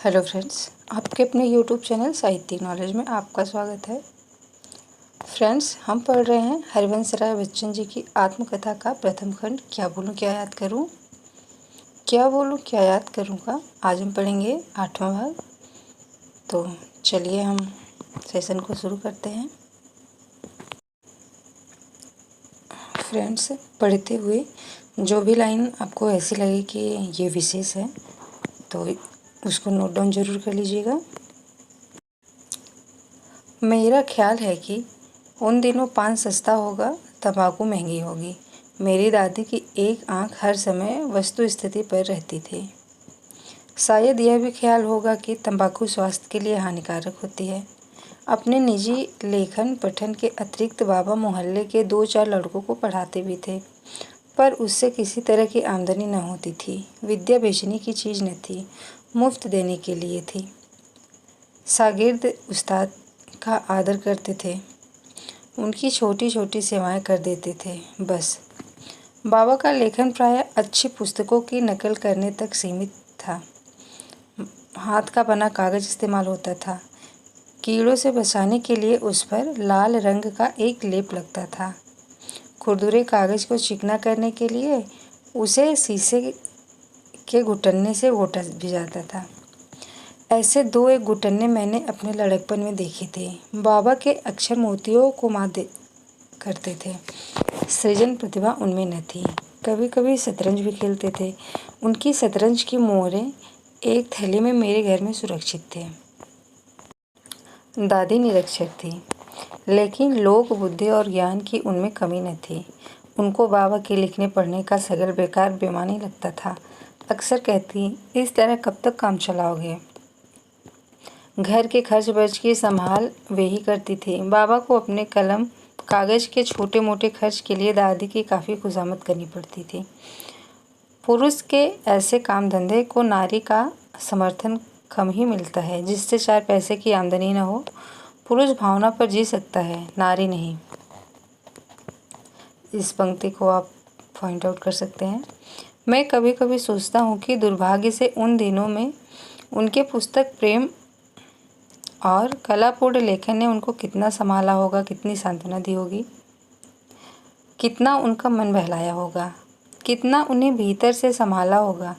Hello friends, आपके अपने YouTube channel साहित्यिक नॉलेज में आपका स्वागत है। फ्रेंड्स, हम पढ़ रहे हैं हरिवंश राय बच्चन जी की आत्मकथा का प्रथम खंड क्या बोलूं क्या याद करूं। क्या बोलूं क्या याद करूं का आज हम पढ़ेंगे 8वां भाग। तो चलिए हम सेशन को शुरू करते हैं। फ्रेंड्स, पढ़ते हुए जो भी लाइन आपको ऐसी लगे कि ये विशेष है तो उसको नोट डाउन ज़रूर कर लीजिएगा। मेरा ख्याल है कि उन दिनों पान सस्ता होगा, तंबाकू महंगी होगी। मेरी दादी की एक आंख हर समय वस्तु स्थिति पर रहती थी। शायद यह भी ख्याल होगा कि तंबाकू स्वास्थ्य के लिए हानिकारक होती है। अपने निजी लेखन पठन के अतिरिक्त बाबा मोहल्ले के 2-4 लड़कों को पढ़ाते भी थे, पर उससे किसी तरह की आमदनी न होती थी। विद्या बेचने की चीज़ न थी, मुफ्त देने के लिए थी। शागिर्द उस्ताद का आदर करते थे, उनकी छोटी छोटी सेवाएं कर देते थे, बस। बाबा का लेखन प्रायः अच्छी पुस्तकों की नकल करने तक सीमित था। हाथ का बना कागज़ इस्तेमाल होता था। कीड़ों से बचाने के लिए उस पर लाल रंग का एक लेप लगता था। खुरदुरे कागज़ को चिकना करने के लिए उसे शीशे के घुटने से घोटा भी जाता था। ऐसे 2-1 घुटने मैंने अपने लड़कपन में देखे थे। बाबा के अक्षर मोतियों को मात करते थे। सृजन प्रतिभा उनमें न थी। कभी कभी शतरंज भी खेलते थे। उनकी शतरंज की मोहरें एक थैली में मेरे घर में सुरक्षित थे। दादी निरक्षर थी, लेकिन लोक बुद्धि और ज्ञान की उनमें कमी न थी। उनको बाबा के लिखने पढ़ने का सगल बेकार बेमानी लगता था। अक्सर कहती, इस तरह कब तक काम चलाओगे। घर के खर्च बर्च की संभाल वे ही करती थी। बाबा को अपने कलम कागज़ के छोटे मोटे खर्च के लिए दादी की काफ़ी खुशामद करनी पड़ती थी। पुरुष के ऐसे काम धंधे को नारी का समर्थन कम ही मिलता है, जिससे 4 पैसे की आमदनी न हो। पुरुष भावना पर जी सकता है, नारी नहीं। इस पंक्ति को आप पॉइंट आउट कर सकते हैं। मैं कभी कभी सोचता हूँ कि दुर्भाग्य से उन दिनों में उनके पुस्तक प्रेम और कलापूर्ण लेखन ने उनको कितना संभाला होगा, कितनी सांत्वना दी होगी, कितना उनका मन बहलाया होगा, कितना उन्हें भीतर से संभाला होगा।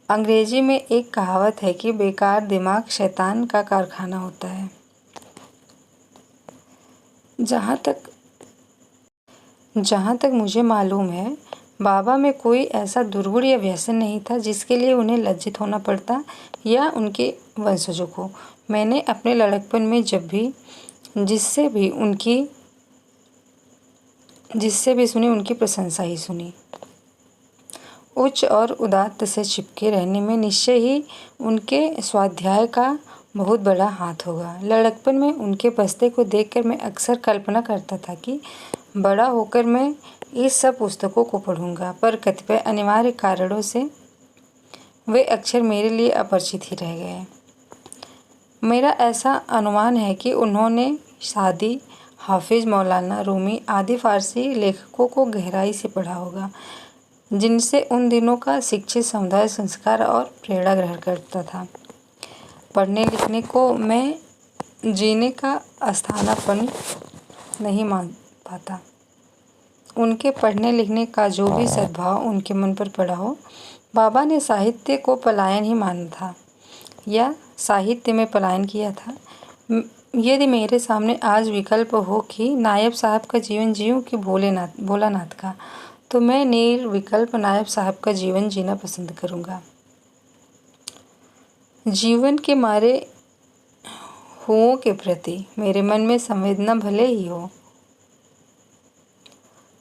अंग्रेजी में एक कहावत है कि बेकार दिमाग शैतान का कारखाना होता है। जहाँ तक मुझे मालूम है, बाबा में कोई ऐसा दुर्गुण या व्यसन नहीं था जिसके लिए उन्हें लज्जित होना पड़ता, या उनके वंशजों को। मैंने अपने लड़कपन में जब भी जिससे भी सुनी, उनकी प्रशंसा ही सुनी। उच्च और उदात्त से चिपके रहने में निश्चय ही उनके स्वाध्याय का बहुत बड़ा हाथ होगा। लड़कपन में उनके बस्ते को देखकर मैं अक्सर कल्पना करता था कि बड़ा होकर मैं इस सब पुस्तकों को पढ़ूंगा, पर कतिपय अनिवार्य कारणों से वे अक्षर मेरे लिए अपरिचित ही रह गए। मेरा ऐसा अनुमान है कि उन्होंने सादी, हाफिज, मौलाना रूमी आदि फारसी लेखकों को गहराई से पढ़ा होगा, जिनसे उन दिनों का शिक्षित समुदाय संस्कार और प्रेरणा ग्रहण करता था। पढ़ने लिखने को मैं जीने का अस्थानापन नहीं मान पाता। उनके पढ़ने लिखने का जो भी सद्भाव उनके मन पर पड़ा हो, बाबा ने साहित्य को पलायन ही माना था, या साहित्य में पलायन किया था। यदि मेरे सामने आज विकल्प हो कि नायब साहब का जीवन जीऊं कि भोलानाथ का, तो मैं निर्विकल्प नायब साहब का जीवन जीना पसंद करूंगा। जीवन के मारे हुओं के प्रति मेरे मन में संवेदना भले ही हो।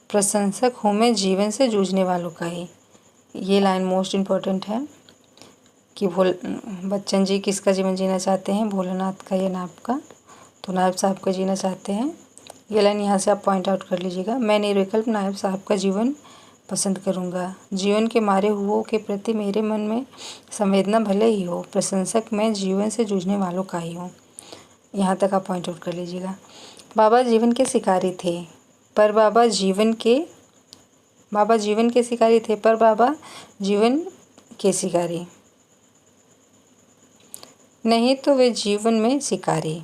प्रशंसक हूँ मैं जीवन से जूझने वालों का ही। ये लाइन मोस्ट इम्पोर्टेंट है कि बच्चन जी किसका जीवन जीना चाहते हैं, भोलानाथ का या नायब का, तो नायब साहब का जीना चाहते हैं। ये लाइन यहाँ से आप पॉइंट आउट कर लीजिएगा। मैं निर्विकल्प नायब साहब का जीवन पसंद करूँगा। जीवन के मारे हुओं के प्रति मेरे मन में संवेदना भले ही हो, प्रशंसक मैं जीवन से जूझने वालों का ही हूँ। यहाँ तक आप पॉइंट आउट कर लीजिएगा। बाबा जीवन के शिकारी थे, पर बाबा जीवन के शिकारी। नहीं तो वे जीवन में शिकारी।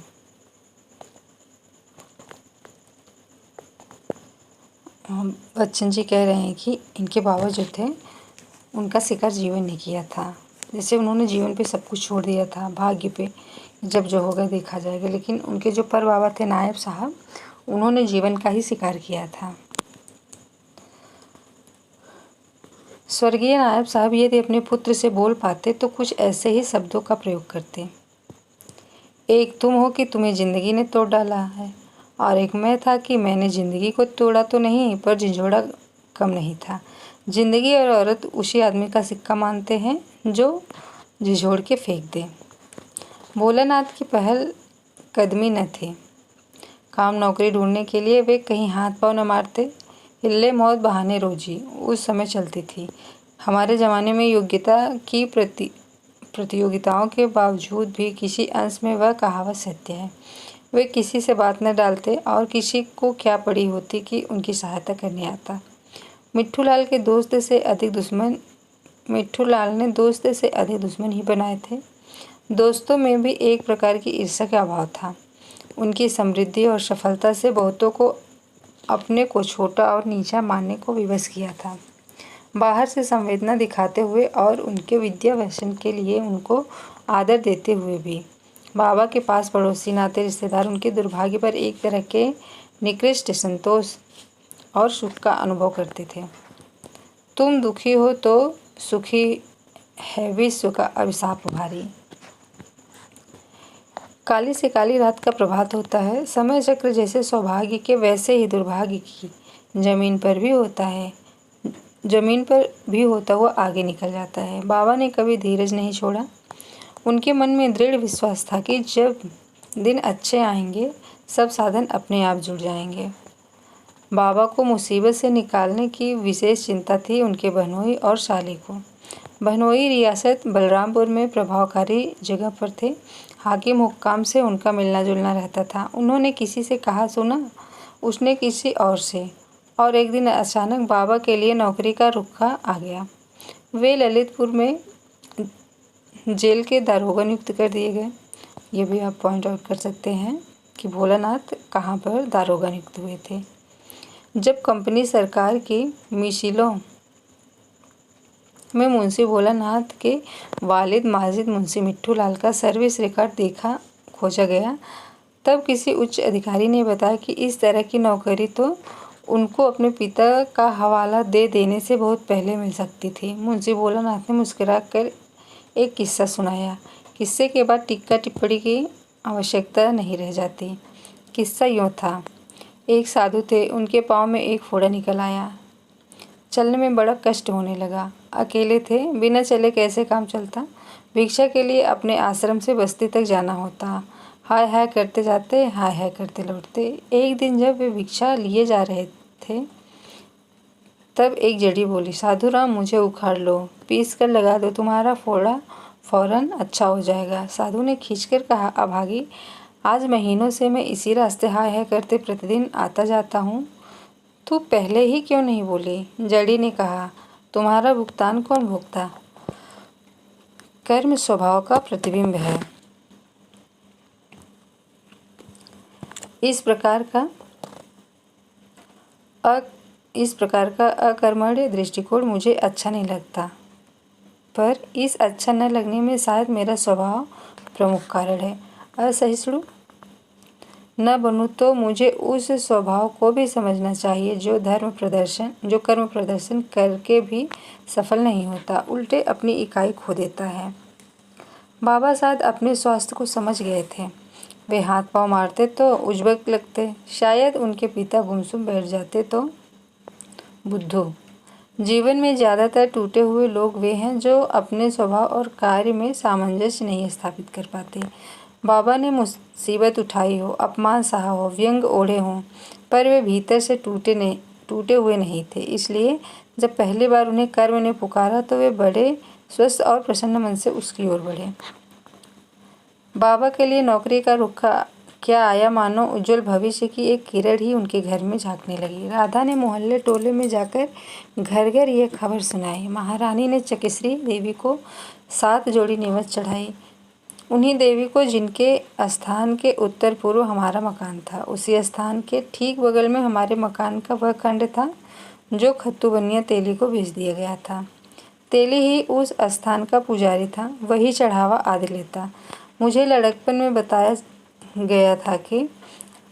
बच्चन जी कह रहे हैं कि इनके बाबा जो थे उनका शिकार जीवन ने किया था। जैसे उन्होंने जीवन पे सब कुछ छोड़ दिया था, भाग्य पे जब जो होगा देखा जाएगा, लेकिन उनके जो पर बाबा थे नायब साहब, उन्होंने जीवन का ही शिकार किया था। स्वर्गीय नायब साहब यदि अपने पुत्र से बोल पाते तो कुछ ऐसे ही शब्दों का प्रयोग करते। एक तुम हो कि तुम्हें ज़िंदगी ने तोड़ डाला है, और एक मैं था कि मैंने ज़िंदगी को तोड़ा तो नहीं पर झिझोड़ा कम नहीं था। ज़िंदगी और औरत उसी आदमी का सिक्का मानते हैं जो झिझोड़ के फेंक दे। भोलानाथ की पहल कदमी न थी। काम नौकरी ढूंढने के लिए वे कहीं हाथ पाँव न मारते। हिल्ले मौत बहाने रोजी उस समय चलती थी। हमारे ज़माने में योग्यता की प्रतियोगिताओं के बावजूद भी किसी अंश में वह कहावत सत्य है। वे किसी से बात न डालते और किसी को क्या पड़ी होती कि उनकी सहायता करने आता। मिट्ठू लाल ने दोस्त से अधिक दुश्मन ही बनाए थे। दोस्तों में भी एक प्रकार की ईर्ष्या का अभाव था। उनकी समृद्धि और सफलता से बहुतों को अपने को छोटा और नीचा मानने को विवश किया था। बाहर से संवेदना दिखाते हुए और उनके विद्याभ्यासन के लिए उनको आदर देते हुए भी बाबा के पास पड़ोसी नाते रिश्तेदार उनके दुर्भाग्य पर एक तरह के निकृष्ट संतोष और सुख का अनुभव करते थे। तुम दुखी हो तो सुखी है विश्व का अभिशाप भारी। काली से काली रात का प्रभात होता है। समय चक्र जैसे सौभाग्य के वैसे ही दुर्भाग्य की जमीन पर भी होता हुआ आगे निकल जाता है। बाबा ने कभी धीरज नहीं छोड़ा। उनके मन में दृढ़ विश्वास था कि जब दिन अच्छे आएंगे सब साधन अपने आप जुड़ जाएंगे। बाबा को मुसीबत से निकालने की विशेष चिंता थी उनके बहनोई और साली को। बहनोई रियासत बलरामपुर में प्रभावकारी जगह पर थे। हाकिम हुक्काम से उनका मिलना जुलना रहता था। उन्होंने किसी से कहा सुना, उसने किसी और से, और एक दिन अचानक बाबा के लिए नौकरी का रुखा आ गया। वे ललितपुर में जेल के दारोगा नियुक्त कर दिए गए। ये भी आप पॉइंट आउट कर सकते हैं कि भोलानाथ कहाँ पर दारोगा नियुक्त हुए थे। जब कंपनी सरकार की मिसिलों में मुंशी भोलानाथ के वालिद माजिद मुंशी मिट्ठू लाल का सर्विस रिकॉर्ड खोजा गया, तब किसी उच्च अधिकारी ने बताया कि इस तरह की नौकरी तो उनको अपने पिता का हवाला दे देने से बहुत पहले मिल सकती थी। मुंशी भोलानाथ ने मुस्कुराकर एक किस्सा सुनाया। किस्से के बाद टिक्का टिप्पणी की आवश्यकता नहीं रह जाती। किस्सा यूँ था, एक साधु थे, उनके पाँव में एक फोड़ा निकल आया। चलने में बड़ा कष्ट होने लगा। अकेले थे, बिना चले कैसे काम चलता। भिक्षा के लिए अपने आश्रम से बस्ती तक जाना होता। हाय हाय करते जाते, हाय हाय करते लौटते। एक दिन जब वे भिक्षा लिए जा रहे थे तब एक जड़ी बोली, साधु राम मुझे उखाड़ लो, पीस कर लगा दो, तुम्हारा फोड़ा फौरन अच्छा हो जाएगा। साधु ने खींचकर कहा, अभागी, आज महीनों से मैं इसी रास्ते हाय हाय करते प्रतिदिन आता जाता हूँ, तू पहले ही क्यों नहीं बोली। जड़ी ने कहा, तुम्हारा भुगतान कौन भुगता? कर्म स्वभाव का प्रतिबिंब है। इस प्रकार का अकर्मण्य दृष्टिकोण मुझे अच्छा नहीं लगता, पर इस अच्छा न लगने में शायद मेरा स्वभाव प्रमुख कारण है। असहिष्णु न बनूं तो मुझे उस स्वभाव को भी समझना चाहिए जो कर्म प्रदर्शन करके भी सफल नहीं होता, उल्टे अपनी इकाई खो देता है। बाबा शायद अपने स्वास्थ्य को समझ गए थे। वे हाथ पांव मारते तो उज्बक लगते। शायद उनके पिता गुमसुम बैठ जाते तो बुद्धू। जीवन में ज़्यादातर टूटे हुए लोग वे हैं जो अपने स्वभाव और कार्य में सामंजस्य नहीं स्थापित कर पाते। बाबा ने मुसीबत उठाई हो, अपमान सहा हो, व्यंग ओढ़े हों, पर वे भीतर से टूटे हुए नहीं थे। इसलिए जब पहली बार उन्हें कर्म ने पुकारा तो वे बड़े स्वस्थ और प्रसन्न मन से उसकी ओर बढ़े। बाबा के लिए नौकरी का रुखा क्या आया, मानो उज्जवल भविष्य की एक किरण ही उनके घर में झांकने लगी। राधा ने मोहल्ले टोले में जाकर घर घर यह खबर सुनाई। महारानी ने चकेश्वरी देवी को 7 जोड़ी नीमच चढ़ाई। उन्हीं देवी को जिनके स्थान के उत्तर पूर्व हमारा मकान था। उसी स्थान के ठीक बगल में हमारे मकान का वह खंड था जो खत्तू बनिया तेली को भेज दिया गया था। तेली ही उस स्थान का पुजारी था, वही चढ़ावा आदि लेता। मुझे लड़कपन में बताया गया था कि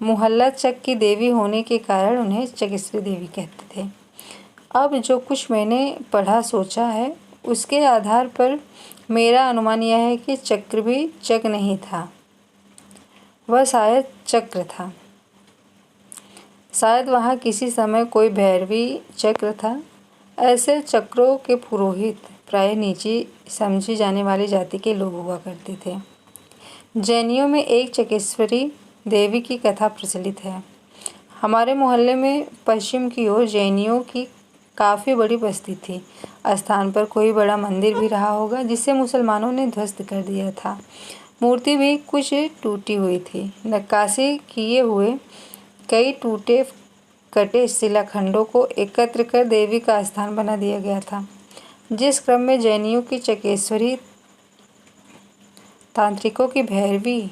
मोहल्ला चक की देवी होने के कारण उन्हें चकेश्वरी देवी कहते थे। अब जो कुछ मैंने पढ़ा सोचा है, उसके आधार पर मेरा अनुमान यह है कि चक्र भी चक नहीं था, वह शायद चक्र था। शायद वहाँ किसी समय कोई भैरवी चक्र था। ऐसे चक्रों के पुरोहित प्राय नीची समझी जाने वाली जाति के लोग हुआ करते थे। जैनियों में एक चकेश्वरी देवी की कथा प्रचलित है। हमारे मोहल्ले में पश्चिम की ओर जैनियों की काफ़ी बड़ी बस्ती थी। स्थान पर कोई बड़ा मंदिर भी रहा होगा जिसे मुसलमानों ने ध्वस्त कर दिया था। मूर्ति भी कुछ टूटी हुई थी। नक्काशी किए हुए कई टूटे कटे शिलाखंडों को एकत्र कर देवी का स्थान बना दिया गया था, जिस क्रम में जैनियों की चकेश्वरी, तांत्रिकों की भैरवी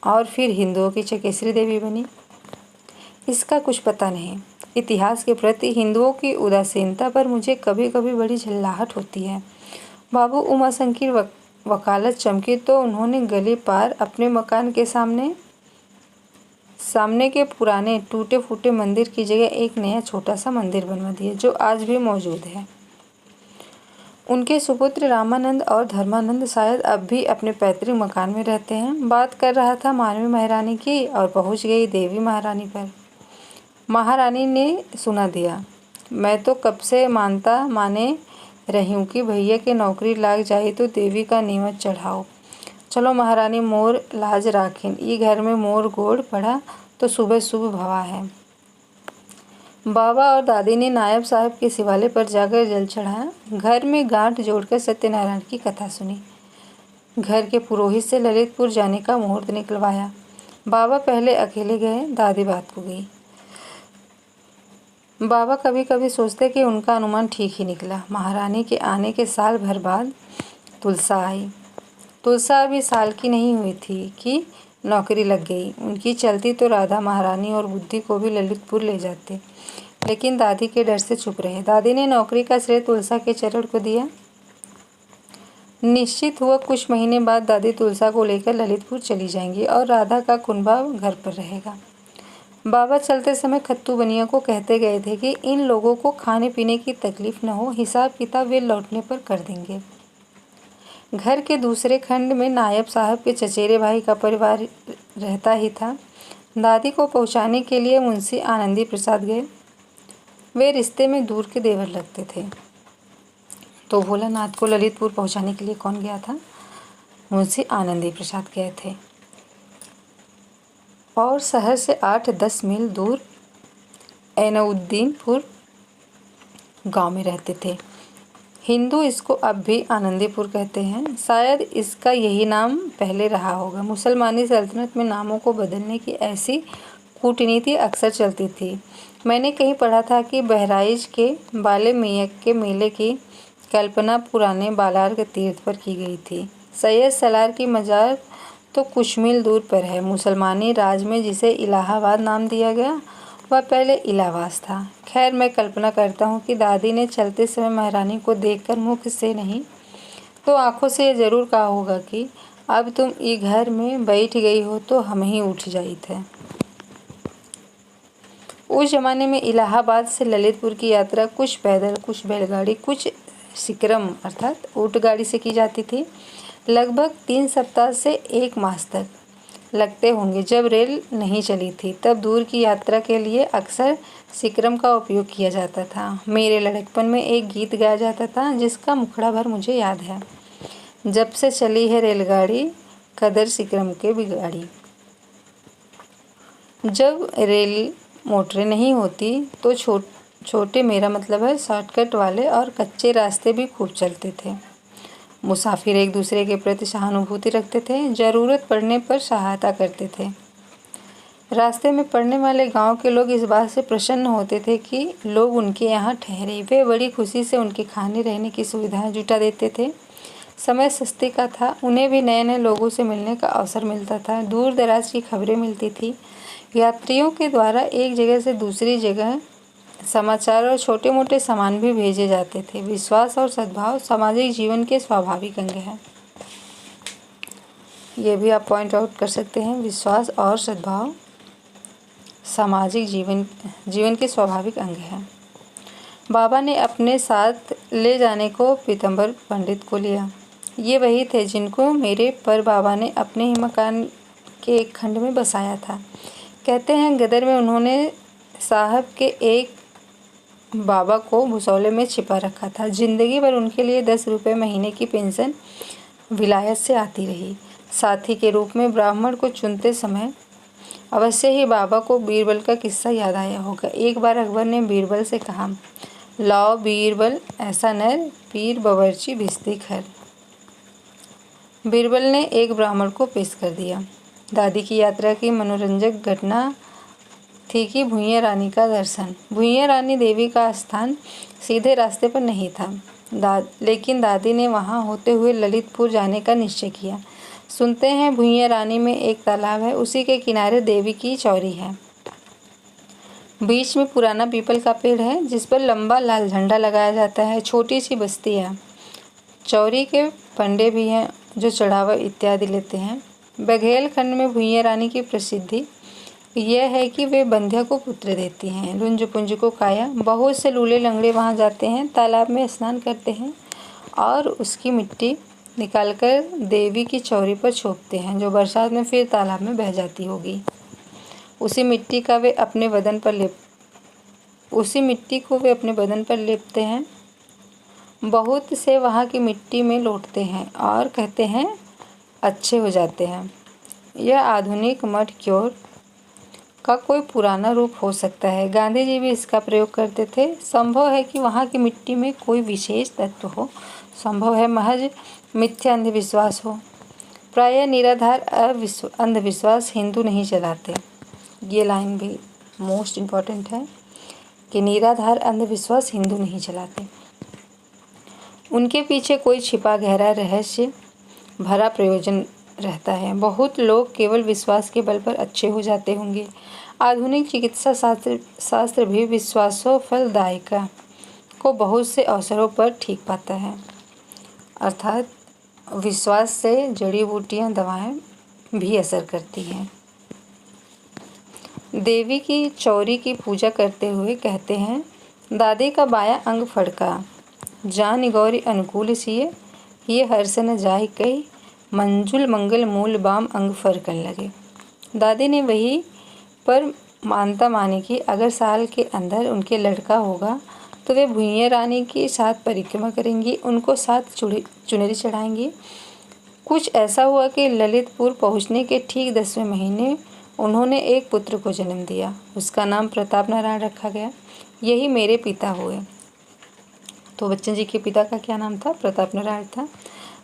और फिर हिंदुओं की चकेश्वरी देवी बनी, इसका कुछ पता नहीं। इतिहास के प्रति हिंदुओं की उदासीनता पर मुझे कभी कभी बड़ी झल्लाहट होती है। बाबू उमाशंकर की वकालत चमकी तो उन्होंने गली पार अपने मकान के सामने के पुराने टूटे फूटे मंदिर की जगह एक नया छोटा सा मंदिर बनवा दिया, जो आज भी मौजूद है। उनके सुपुत्र रामानंद और धर्मानंद शायद अब भी अपने पैतृक मकान में रहते हैं। बात कर रहा था मानवी महारानी की और पहुंच गई देवी महारानी पर। महारानी ने सुना दिया। मैं तो कब से माने रही हूँ कि भैया की नौकरी लाग जाए तो देवी का नीमच चढ़ाओ। चलो महारानी मोर लाज राखिन, ई घर में मोर गोड़ पड़ा तो सुबह शुभ भवा है। बाबा और दादी ने नायब साहब के शिवालय पर जाकर जल चढ़ाया। घर में गांठ जोड़कर सत्यनारायण की कथा सुनी। घर के पुरोहित से ललितपुर जाने का मुहूर्त निकलवाया। बाबा पहले अकेले गए, दादी बात को गई। बाबा कभी कभी सोचते कि उनका अनुमान ठीक ही निकला। महारानी के आने के साल भर बाद तुलसा आई। तुलसा अभी साल की नहीं हुई थी कि नौकरी लग गई। उनकी चलती तो राधा महारानी और बुद्धि को भी ललितपुर ले जाते, लेकिन दादी के डर से चुप रहे। दादी ने नौकरी का श्रेय तुलसा के चरण को दिया। निश्चित हुआ कुछ महीने बाद दादी तुलसा को लेकर ललितपुर चली जाएंगी और राधा का कुनबा घर पर रहेगा। बाबा चलते समय खत्तू बनिया को कहते गए थे कि इन लोगों को खाने पीने की तकलीफ न हो, हिसाब किताब वे लौटने पर कर देंगे। घर के दूसरे खंड में नायब साहब के चचेरे भाई का परिवार रहता ही था। दादी को पहुंचाने के लिए मुंशी आनंदी प्रसाद गए। वे रिश्ते में दूर के देवर लगते थे। तो भोलानाथ को ललितपुर पहुंचाने के लिए कौन गया था? मुंशी आनंदी प्रसाद गए थे। और शहर से 8-10 मील दूर ऐनउद्दीनपुर गांव में रहते थे। हिंदू इसको अब भी आनंदीपुर कहते हैं। शायद इसका यही नाम पहले रहा होगा। मुसलमानी सल्तनत में नामों को बदलने की ऐसी कूटनीति अक्सर चलती थी। मैंने कहीं पढ़ा था कि बहराइच के बाले मियाँ के मेले की कल्पना पुराने बालार्क तीर्थ पर की गई थी। सैयद सलार की मजार तो कुछ मील दूर पर है। मुसलमानी राज में जिसे इलाहाबाद नाम दिया गया, वह पहले इलाहाबाद था। खैर, मैं कल्पना करता हूँ कि दादी ने चलते समय महारानी को देखकर मुख से नहीं तो आंखों से ज़रूर कहा होगा कि अब तुम ई घर में बैठ गई हो तो हम ही उठ जाई थे। उस जमाने में इलाहाबाद से ललितपुर की यात्रा कुछ पैदल, कुछ बैलगाड़ी, कुछ सिकरम अर्थात ऊँट गाड़ी से की जाती थी। लगभग 3 सप्ताह से 1 मास तक लगते होंगे। जब रेल नहीं चली थी तब दूर की यात्रा के लिए अक्सर सिकरम का उपयोग किया जाता था। मेरे लड़कपन में एक गीत गाया जाता था जिसका मुखड़ा भर मुझे याद है। जब से चली है रेलगाड़ी, कदर सिकरम के बिगाड़ी। जब रेल मोटरें नहीं होती तो छोटे, मेरा मतलब है शॉर्टकट वाले और कच्चे रास्ते भी खूब चलते थे। मुसाफिर एक दूसरे के प्रति सहानुभूति रखते थे, ज़रूरत पड़ने पर सहायता करते थे। रास्ते में पड़ने वाले गांव के लोग इस बात से प्रसन्न होते थे कि लोग उनके यहाँ ठहरे। वे बड़ी खुशी से उनके खाने रहने की सुविधाएं जुटा देते थे। समय सस्ते का था, उन्हें भी नए नए लोगों से मिलने का अवसर मिलता था। दूर दराज की खबरें मिलती थी। यात्रियों के द्वारा एक जगह से दूसरी जगह समाचार और छोटे मोटे सामान भी भेजे जाते थे। विश्वास और सद्भाव सामाजिक जीवन के स्वाभाविक अंग हैं। ये भी आप पॉइंट आउट कर सकते हैं। विश्वास और सद्भाव सामाजिक जीवन के स्वाभाविक अंग हैं। बाबा ने अपने साथ ले जाने को पीतम्बर पंडित को लिया। ये वही थे जिनको मेरे पर बाबा ने अपने ही मकान के एक खंड में बसाया था। कहते हैं गदर में उन्होंने साहब के एक बाबा को भुसौले में छिपा रखा था। जिंदगी भर उनके लिए 10 रुपये महीने की पेंशन विलायत से आती रही। साथी के रूप में ब्राह्मण को चुनते समय अवश्य ही बाबा को बीरबल का किस्सा याद आया होगा। एक बार अकबर ने बीरबल से कहा, लाओ बीरबल ऐसा नर, पीर बवर्ची भिस्ती खर। बीरबल ने एक ब्राह्मण को पेश कर दिया। दादी की यात्रा की मनोरंजक घटना थी कि भुइयाँ रानी का दर्शन। भुइयाँ रानी देवी का स्थान सीधे रास्ते पर नहीं था, लेकिन दादी ने वहां होते हुए ललितपुर जाने का निश्चय किया। सुनते हैं भुइयाँ रानी में एक तालाब है, उसी के किनारे देवी की चौरी है। बीच में पुराना पीपल का पेड़ है जिस पर लंबा लाल झंडा लगाया जाता है। छोटी सी बस्ती है। चौरी के पंडे भी हैं जो चढ़ावा इत्यादि लेते हैं। बघेलखंड में भुइयाँ रानी की प्रसिद्धि यह है कि वे बंध्या को पुत्र देती हैं, लुंज पुंज को काया। बहुत से लूले लंगड़े वहां जाते हैं, तालाब में स्नान करते हैं और उसकी मिट्टी निकालकर देवी की चौरी पर छोपते हैं, जो बरसात में फिर तालाब में बह जाती होगी। उसी मिट्टी को वे अपने बदन पर लेपते हैं। बहुत से वहाँ की मिट्टी में लौटते हैं और कहते हैं अच्छे हो जाते हैं। यह आधुनिक मड क्योर का कोई पुराना रूप हो सकता है। गांधी जी भी इसका प्रयोग करते थे। संभव है कि वहाँ की मिट्टी में कोई विशेष तत्व हो, संभव है महज मिथ्या अंधविश्वास हो। प्रायः निराधार अंधविश्वास हिंदू नहीं चलाते। ये लाइन भी मोस्ट इम्पॉर्टेंट है कि निराधार अंधविश्वास हिंदू नहीं चलाते। उनके पीछे कोई छिपा गहरा रहस्य भरा प्रयोजन रहता है। बहुत लोग केवल विश्वास के बल पर अच्छे हो जाते होंगे। आधुनिक चिकित्सा शास्त्र भी विश्वासो फलदायिका को बहुत से अवसरों पर ठीक पाता है। अर्थात विश्वास से जड़ी बूटियां, दवाएं भी असर करती हैं। देवी की चौरी की पूजा करते हुए कहते हैं, दादी का बायां अंग फड़का, जान गौरी अनुकूल सिए, ये हर्ष न जाहि कही, मंजुल मंगल मूल बाम अंग फरकन लगे। दादी ने वही पर मानता मानी कि अगर साल के अंदर उनके लड़का होगा तो वे भुइयाँ रानी के साथ परिक्रमा करेंगी, उनको साथ चुनरी चढ़ाएंगी। कुछ ऐसा हुआ कि ललितपुर पहुंचने के ठीक 10वें महीने उन्होंने एक पुत्र को जन्म दिया। उसका नाम प्रताप नारायण रखा गया। यही मेरे पिता हुए। तो बच्चन जी के पिता का क्या नाम था? प्रताप नारायण था।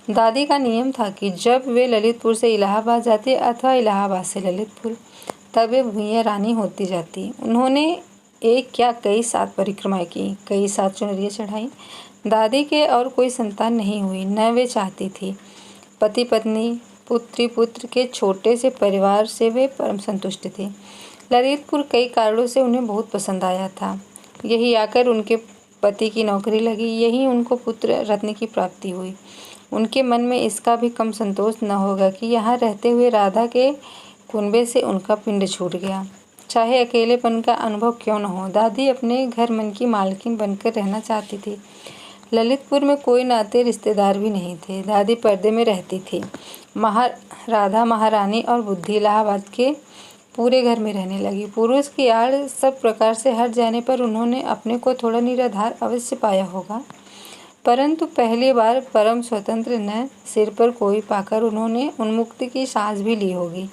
दादी का नियम था कि जब वे ललितपुर से इलाहाबाद जाती अथवा इलाहाबाद से ललितपुर, तब वे भुइयाँ रानी होती जाती। उन्होंने एक क्या कई 7 परिक्रमाएं की, कई 7 चुनरियाँ चढ़ाई। दादी के और कोई संतान नहीं हुई, न वे चाहती थी। पति पत्नी पुत्री पुत्र के छोटे से परिवार से वे परम संतुष्ट थे। ललितपुर कई कारणों से उन्हें बहुत पसंद आया था। यही आकर उनके पति की नौकरी लगी, यही उनको पुत्र रत्न की प्राप्ति हुई। उनके मन में इसका भी कम संतोष न होगा कि यहाँ रहते हुए राधा के कुनबे से उनका पिंड छूट गया। चाहे अकेलेपन का अनुभव क्यों न हो, दादी अपने घर मन की मालकिन बनकर रहना चाहती थी। ललितपुर में कोई नाते रिश्तेदार भी नहीं थे। दादी पर्दे में रहती थी। राधा महारानी और बुद्धि इलाहाबाद के पूरे घर में रहने लगी। पुरुष की आड़ सब प्रकार से हट जाने पर उन्होंने अपने को थोड़ा निराधार अवश्य पाया होगा, परंतु पहली बार परम स्वतंत्र न सिर पर कोई पाकर उन्होंने उन्मुक्ति की सांस भी ली होगी।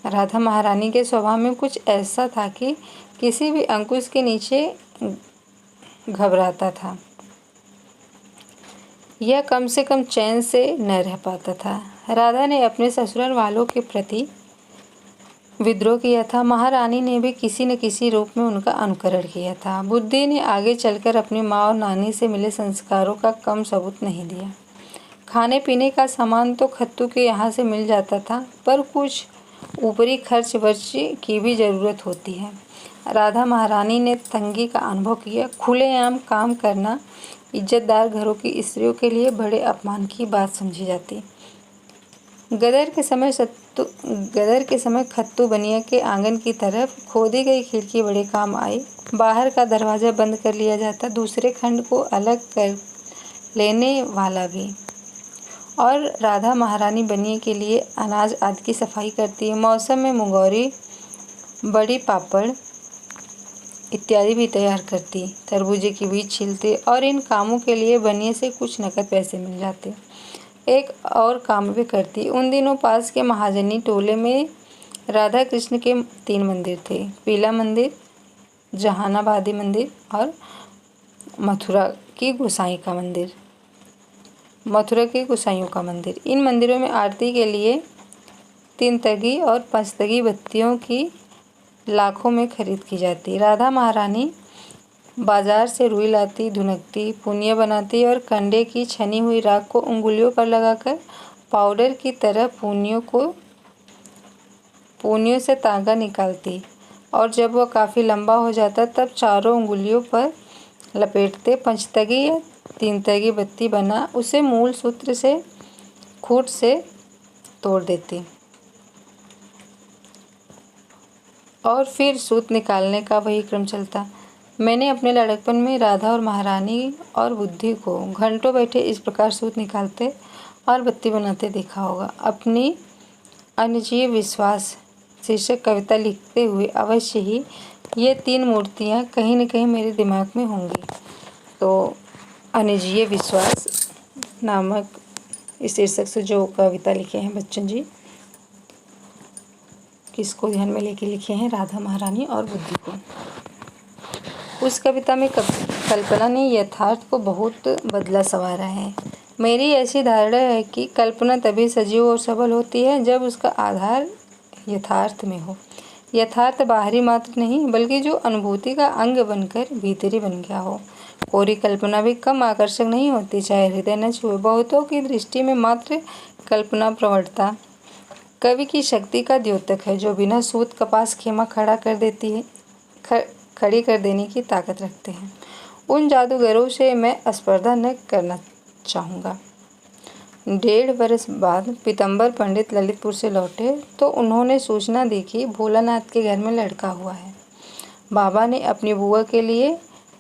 राधा महारानी के स्वभाव में कुछ ऐसा था कि किसी भी अंकुश के नीचे घबराता था। यह कम से कम चैन से न रह पाता था। राधा ने अपने ससुराल वालों के प्रति विद्रोह किया था। महारानी ने भी किसी न किसी रूप में उनका अनुकरण किया था। बुद्धि ने आगे चलकर अपनी माँ और नानी से मिले संस्कारों का कम सबूत नहीं दिया। खाने पीने का सामान तो खत्तू के यहाँ से मिल जाता था, पर कुछ ऊपरी खर्च वर्च की भी ज़रूरत होती है। राधा महारानी ने तंगी का अनुभव किया। खुलेआम काम करना इज्जतदार घरों की स्त्रियों के लिए बड़े अपमान की बात समझी जाती। गदर के समय खत्तू बनिया के आंगन की तरफ खोदी गई खिड़की बड़े काम आई। बाहर का दरवाज़ा बंद कर लिया जाता, दूसरे खंड को अलग कर लेने वाला भी। और राधा महारानी बनिए के लिए अनाज आदि की सफाई करती है। मौसम में मुंगौरी, बड़ी पापड़ इत्यादि भी तैयार करती, तरबूजे की बीज छीलती और इन कामों के लिए बनिए से कुछ नकद पैसे मिल जाते। एक और काम भी करती। उन दिनों पास के महाजनी टोले में राधा कृष्ण के 3 मंदिर थे, पीला मंदिर, जहानाबादी मंदिर और मथुरा की गोसाइयों का मंदिर। इन मंदिरों में आरती के लिए 3 तगी और 5 तगी बत्तियों की लाखों में खरीद की जाती। राधा महारानी बाजार से रुई लाती, धुनकती, पुनिया बनाती और कंडे की छनी हुई राख को उंगलियों पर लगाकर पाउडर की तरह पूनियों से तागा निकालती और जब वह काफ़ी लंबा हो जाता तब चारों उंगलियों पर लपेटते 5 तगी या 3 तगी बत्ती बना उसे मूल सूत्र से खूंट से तोड़ देती और फिर सूत निकालने का वही क्रम चलता। मैंने अपने लड़कपन में राधा और महारानी और बुद्धि को घंटों बैठे इस प्रकार सूत निकालते और बत्ती बनाते देखा होगा। अपनी अनिजीय विश्वास शीर्षक कविता लिखते हुए अवश्य ही ये 3 मूर्तियाँ कहीं न कहीं मेरे दिमाग में होंगी। तो अनिजीय विश्वास नामक इस शीर्षक से जो कविता लिखे हैं बच्चन जी, किसको ध्यान में लेके लिखे हैं? राधा महारानी और बुद्धि को। उस कविता में कल्पना ने यथार्थ को बहुत बदला संवारा है। मेरी ऐसी धारणा है कि कल्पना तभी सजीव और सबल होती है जब उसका आधार यथार्थ में हो। यथार्थ बाहरी मात्र नहीं बल्कि जो अनुभूति का अंग बनकर भीतरी बन गया हो। कोरी कल्पना भी कम आकर्षक नहीं होती, चाहे हृदय न छुए। बहुतों की दृष्टि में मात्र कल्पना प्रवणता कवि की शक्ति का द्योतक है, जो बिना सूत कपास खेमा खड़ी कर देने की ताकत रखते हैं। उन जादूगरों से मैं स्पर्धा न करना चाहूँगा। 1.5 वर्ष बाद पीतम्बर पंडित ललितपुर से लौटे तो उन्होंने सूचना दी कि भोलानाथ के घर में लड़का हुआ है। बाबा ने अपनी बुआ के लिए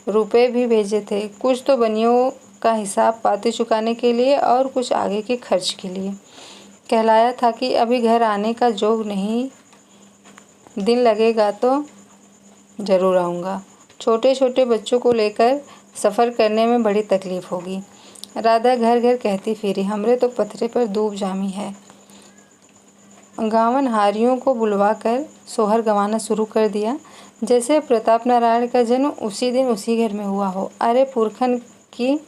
रुपए भी भेजे थे, कुछ तो बनियों का हिसाब पाती चुकाने के लिए और कुछ आगे के खर्च के लिए। कहलाया था कि अभी घर आने का जोग नहीं, दिन लगेगा तो ज़रूर आऊँगा। छोटे छोटे बच्चों को लेकर सफ़र करने में बड़ी तकलीफ़ होगी। राधा घर घर कहती फिरी, हमरे तो पथरे पर दूब जामी है। गावनहारियों को बुलवा कर सोहर गवाना शुरू कर दिया, जैसे प्रताप नारायण का जन्म उसी दिन उसी घर में हुआ हो। अरे पुरखन की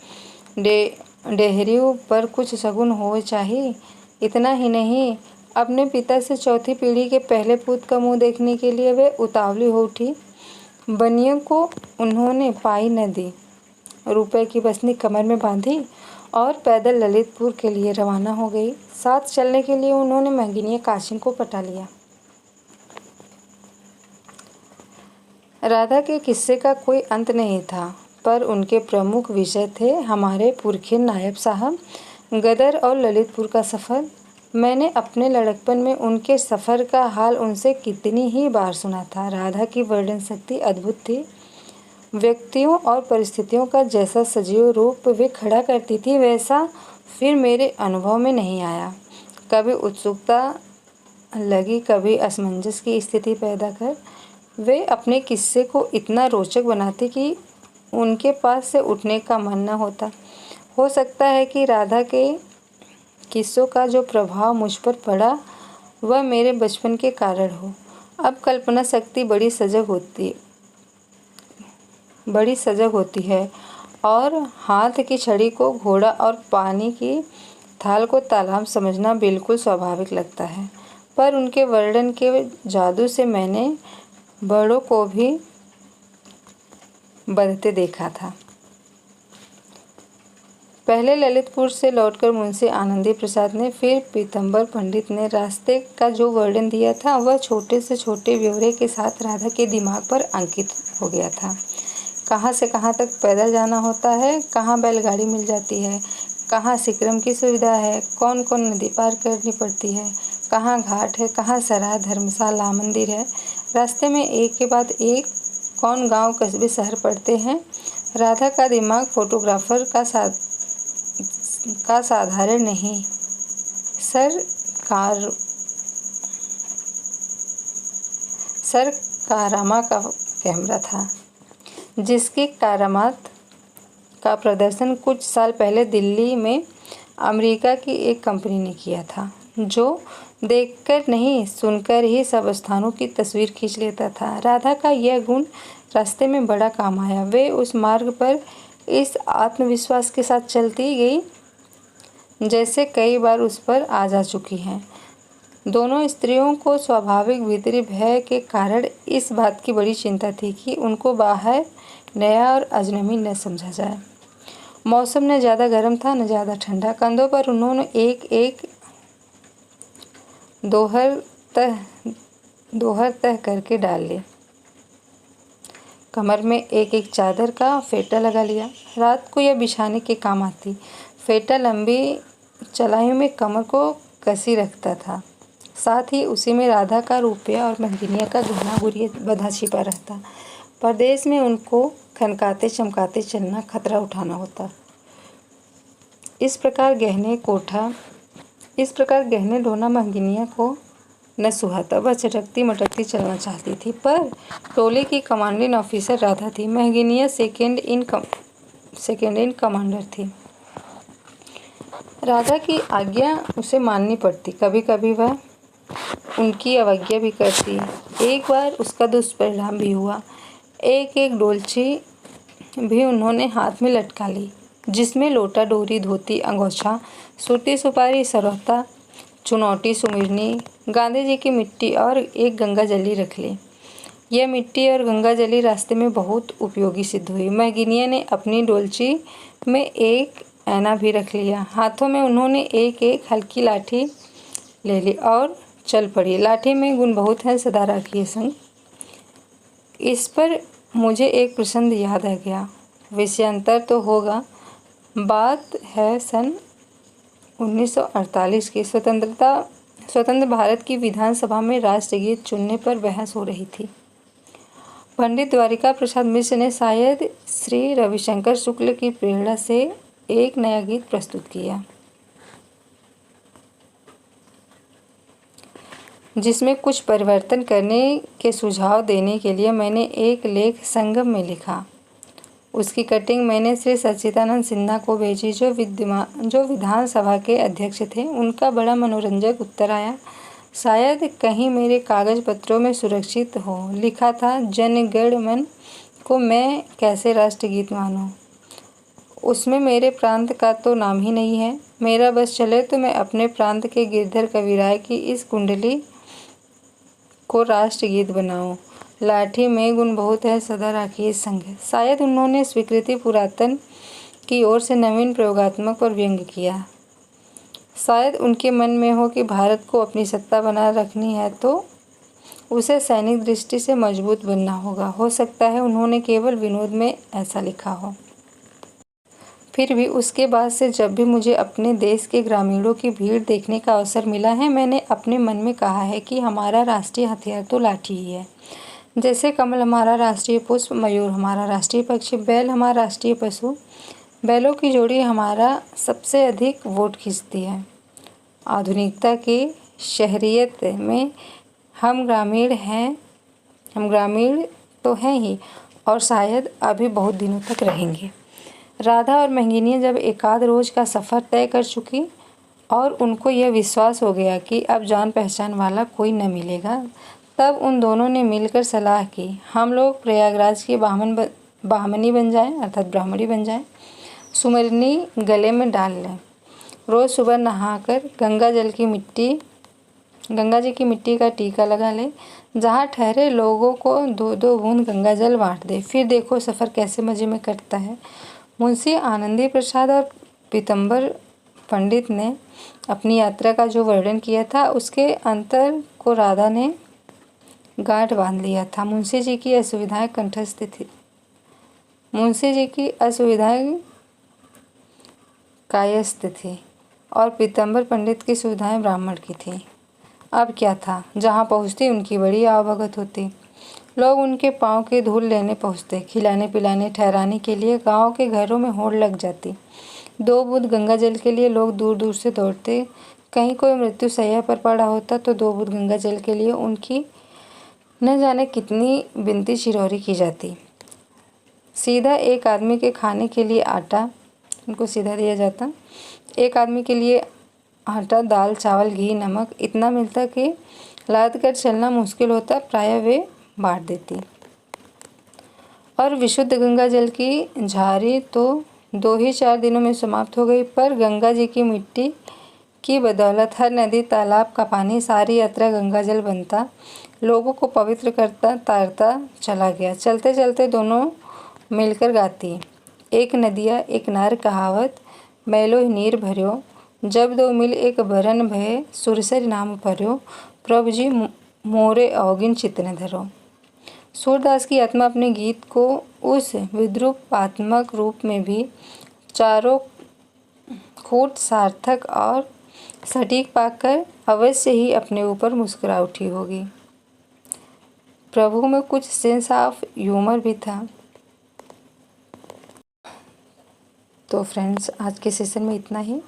डेहरियों पर कुछ शगुन हो चाहिए। इतना ही नहीं, अपने पिता से चौथी पीढ़ी के पहले पुत्र का मुंह देखने के लिए वे उतावली हो उठी। बनियों को उन्होंने पाई न दी, रुपए की बसनी कमर में बांधी और पैदल ललितपुर के लिए रवाना हो गई। साथ चलने के लिए उन्होंने मंगिनिया काशिन को पटा लिया। राधा के किस्से का कोई अंत नहीं था, पर उनके प्रमुख विषय थे हमारे पुरखे नायब साहब, गदर और ललितपुर का सफ़र। मैंने अपने लड़कपन में उनके सफ़र का हाल उनसे कितनी ही बार सुना था। राधा की वर्णन शक्ति अद्भुत थी। व्यक्तियों और परिस्थितियों का जैसा सजीव रूप वे खड़ा करती थी, वैसा फिर मेरे अनुभव में नहीं आया। कभी उत्सुकता लगी, कभी असमंजस की स्थिति पैदा कर वे अपने किस्से को इतना रोचक बनाती कि उनके पास से उठने का मन न होता। हो सकता है कि राधा के किस्सों का जो प्रभाव मुझ पर पड़ा वह मेरे बचपन के कारण हो। अब कल्पना शक्ति बड़ी सजग होती है और हाथ की छड़ी को घोड़ा और पानी की थाल को तालाब समझना बिल्कुल स्वाभाविक लगता है। पर उनके वर्णन के जादू से मैंने बड़ों को भी बंधते देखा था। पहले ललितपुर से लौटकर मुंशी आनंदी प्रसाद ने, फिर पीतम्बर पंडित ने रास्ते का जो वर्णन दिया था वह छोटे से छोटे ब्यौरे के साथ राधा के दिमाग पर अंकित हो गया था। कहाँ से कहाँ तक पैदल जाना होता है, कहाँ बैलगाड़ी मिल जाती है, कहाँ सिकरम की सुविधा है, कौन कौन नदी पार करनी पड़ती है, कहाँ घाट है, कहाँ सराय, धर्मशाला, मंदिर है। रास्ते में एक के बाद एक कौन गांव, कस्बे, शहर पड़ते हैं। राधा का दिमाग फोटोग्राफर का साधारण नहीं, कारामा का कैमरा था, जिसकी कारामात का प्रदर्शन कुछ साल पहले दिल्ली में अमेरिका की एक कंपनी ने किया था, जो देखकर नहीं सुनकर ही सब स्थानों की तस्वीर खींच लेता था। राधा का यह गुण रास्ते में बड़ा काम आया। वे उस मार्ग पर इस आत्मविश्वास के साथ चलती गई जैसे कई बार उस पर आ जा चुकी हैं। दोनों स्त्रियों को स्वाभाविक भीतरी भय के कारण इस बात की बड़ी चिंता थी कि उनको बाहर नया और अजनबी न समझा जाए। मौसम न ज़्यादा गर्म था न ज़्यादा ठंडा। कंधों पर उन्होंने एक एक दोहर तह करके डाल ली। कमर में एक एक चादर का फेटा लगा लिया। रात को यह बिछाने के काम आती। फेटा लंबी चलाइयों में कमर को कसी रखता था। साथ ही उसी में राधा का रुपया और महंगिनिया का गहना गुड़िया बंधा छिपा रहता। परदेश में उनको खनकाते चमकाते चलना, खतरा उठाना होता। इस प्रकार गहने ढोना महंगिनिया को न सुहाता। वह चटकती मटकती चलना चाहती थी, पर टोले की कमांडिंग ऑफिसर राधा थी। महंगिनिया सेकेंड इन कमांडर थी। राधा की आज्ञा उसे माननी पड़ती। कभी कभी वह उनकी अवज्ञा भी करती। एक बार उसका दुष्परिणाम भी हुआ। एक एक डोलची भी उन्होंने हाथ में लटका ली, जिसमें लोटा, डोरी, धोती, अंगोछा, सूटी, सुपारी, सरौता, चुनौती, सुमिरनी, गांधी जी की मिट्टी और एक गंगा जली रख ली। यह मिट्टी और गंगा जली रास्ते में बहुत उपयोगी सिद्ध हुई। महंगिनिया ने अपनी डोलची में एक ऐना भी रख लिया। हाथों में उन्होंने एक एक हल्की लाठी ले ली और चल पड़ी। लाठी में गुण बहुत है, सदा राखिए संग। इस पर मुझे एक प्रसंग याद आ गया। विषयांतर तो होगा। बात है सन 1948 की। स्वतंत्र भारत की विधानसभा में राष्ट्रगीत चुनने पर बहस हो रही थी। पंडित द्वारिका प्रसाद मिश्र ने शायद श्री रविशंकर शुक्ल की प्रेरणा से एक नया गीत प्रस्तुत किया, जिसमें कुछ परिवर्तन करने के सुझाव देने के लिए मैंने एक लेख संगम में लिखा। उसकी कटिंग मैंने श्री सच्चिदानंद सिन्हा को भेजी, जो विधानसभा के अध्यक्ष थे। उनका बड़ा मनोरंजक उत्तर आया। शायद कहीं मेरे कागज पत्रों में सुरक्षित हो। लिखा था, जन गण मन को मैं कैसे राष्ट्रगीत मानूं। उसमें मेरे प्रांत का तो नाम ही नहीं है। मेरा बस चले तो मैं अपने प्रांत के गिरधर कविराय की इस कुंडली को राष्ट्रगीत बनाऊं। लाठी में गुण बहुत है, सदा राखिए संग। शायद उन्होंने स्वीकृति पुरातन की ओर से नवीन प्रयोगात्मक पर व्यंग किया। शायद उनके मन में हो कि भारत को अपनी सत्ता बनाए रखनी है तो उसे सैनिक दृष्टि से मजबूत बनना होगा। हो सकता है उन्होंने केवल विनोद में ऐसा लिखा हो। फिर भी उसके बाद से जब भी मुझे अपने देश के ग्रामीणों की भीड़ देखने का अवसर मिला है, मैंने अपने मन में कहा है कि हमारा राष्ट्रीय हथियार तो लाठी ही है। जैसे कमल हमारा राष्ट्रीय पुष्प, मयूर हमारा राष्ट्रीय पक्षी, बैल हमारा राष्ट्रीय पशु। बैलों की जोड़ी हमारा सबसे अधिक वोट खींचती है। आधुनिकता की शहरियत में हम ग्रामीण तो हैं ही, और शायद अभी बहुत दिनों तक रहेंगे। राधा और महंगिनिया जब एकाध रोज का सफ़र तय कर चुकी और उनको यह विश्वास हो गया कि अब जान पहचान वाला कोई न मिलेगा, तब उन दोनों ने मिलकर सलाह की, हम लोग प्रयागराज की ब्राह्मणी बन जाएं। सुमरनी गले में डाल लें। रोज़ सुबह नहाकर गंगा जी की मिट्टी का टीका लगा ले। जहाँ ठहरे लोगों को 2-2 बूंद गंगा जल बांट दे। फिर देखो सफ़र कैसे मज़े में कटता है। मुंशी आनंदी प्रसाद और पीतम्बर पंडित ने अपनी यात्रा का जो वर्णन किया था उसके अंतर को राधा ने गांठ बांध लिया था। मुंशी जी की असुविधाएं कंठस्थ थी। मुंशी जी की असुविधाएं कायस्थ थी और पीतम्बर पंडित की सुविधाएं ब्राह्मण की थी। अब क्या था, जहाँ पहुँचती उनकी बड़ी आवभगत होती। लोग उनके पाँव की धूल लेने पहुँचते। खिलाने पिलाने ठहराने के लिए गांव के घरों में होड़ लग जाती। 2 बूंद गंगा जल के लिए लोग दूर दूर से दौड़ते। कहीं कोई मृत्यु शैया पर पड़ा होता तो 2 बूंद गंगा जल के लिए उनकी न जाने कितनी विनती चिरौरी की जाती। सीधा एक आदमी के खाने के लिए आटा उनको सीधा दिया जाता। एक आदमी के लिए आटा, दाल, चावल, घी, नमक इतना मिलता कि लाद कर चलना मुश्किल होता। प्रायः वे बांट देती। और विशुद्ध गंगा जल की झारी तो 2 ही 4 दिनों में समाप्त हो गई, पर गंगा जी की मिट्टी की बदौलत हर नदी तालाब का पानी, सारी यात्रा गंगा जल बनता, लोगों को पवित्र करता, तारता चला गया। चलते चलते दोनों मिलकर गाती, एक नदिया एक नार कहावत, मैलो नीर भर्यो, जब 2 मिल एक बरन भय, सुरसर नाम पर्यो, प्रभु जी मोरे अवगिन चित्तन धरो। सूरदास की आत्मा अपने गीत को उस विद्रूपात्मक रूप में भी चारों खूट सार्थक और सटीक पाकर अवश्य ही अपने ऊपर मुस्कुरा उठी होगी। प्रभु में कुछ सेंस ऑफ ह्यूमर भी था। तो फ्रेंड्स, आज के सेशन में इतना ही।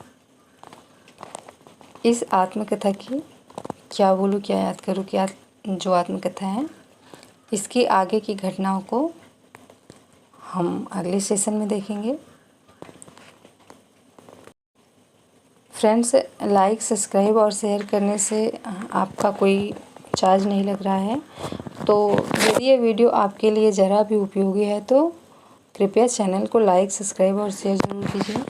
इस आत्मकथा की क्या बोलूँ, क्या याद करूँ, क्या जो आत्मकथा है इसकी आगे की घटनाओं को हम अगले सेशन में देखेंगे। फ्रेंड्स, लाइक, सब्सक्राइब और शेयर करने से आपका कोई चार्ज नहीं लग रहा है। तो यदि ये वीडियो आपके लिए ज़रा भी उपयोगी है तो कृपया चैनल को लाइक, सब्सक्राइब और शेयर ज़रूर कीजिए।